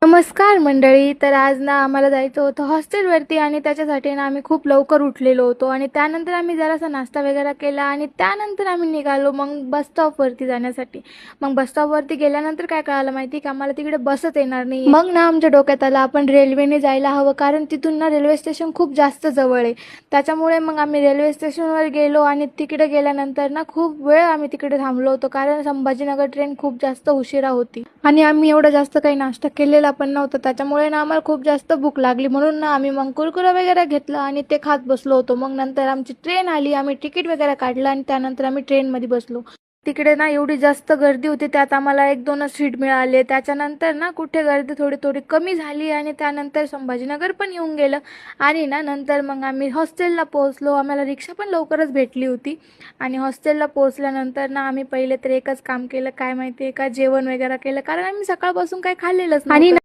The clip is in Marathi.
नमस्कार मंडळी. तर आज ना आम्हाला जायचं होतं हॉस्टेलवरती आणि त्याच्यासाठी ना आम्ही खूप लवकर उठलेलो होतो आणि त्यानंतर आम्ही जरासा नाश्ता वगैरे केला आणि त्यानंतर आम्ही निघालो मग बस स्टॉपवरती जाण्यासाठी. मग बस स्टॉपवरती गेल्यानंतर काय कळालं माहिती की आम्हाला तिकडे बसच येणार नाही. मग ना आमच्या डोक्यात आलं आपण रेल्वेने जायला हवं, कारण तिथून ना रेल्वे स्टेशन खूप जास्त जवळ आहे. त्याच्यामुळे मग आम्ही रेल्वे स्टेशनवर गेलो आणि तिकडे गेल्यानंतर ना खूप वेळ आम्ही तिकडे थांबलो होतो, कारण संभाजीनगर ट्रेन खूप जास्त उशिरा होती आणि आम्ही एवढा जास्त काही नाश्ता केलेला पण नव्हतं. त्याच्यामुळे ना आम्हाला खूप जास्त भूक लागली, म्हणून ना आम्ही मग कुरकुरा वगैरे घेतलं आणि ते खात बसलो होतो. मग नंतर आमची ट्रेन आली, आम्ही तिकीट वगैरे काढलं आणि त्यानंतर आम्ही ट्रेनमध्ये बसलो. तिकडे ना एवढी जास्त गर्दी होती, त्यात आम्हाला एक दोनच सीट मिळाले. त्याच्यानंतर ना कुठे गर्दी थोडी थोडी कमी झाली आणि त्यानंतर संभाजीनगर पण येऊन गेलं आणि ना नंतर मग आम्ही हॉस्टेलला पोहोचलो. आम्हाला रिक्षा पण लवकरच भेटली होती आणि हॉस्टेलला पोहोचल्यानंतर ना आम्ही पहिले तर एकच काम केलं, काय माहिती आहे का, जेवण वगैरे केलं, कारण आम्ही सकाळपासून काही खाल्लेलंच नव्हतं. आणि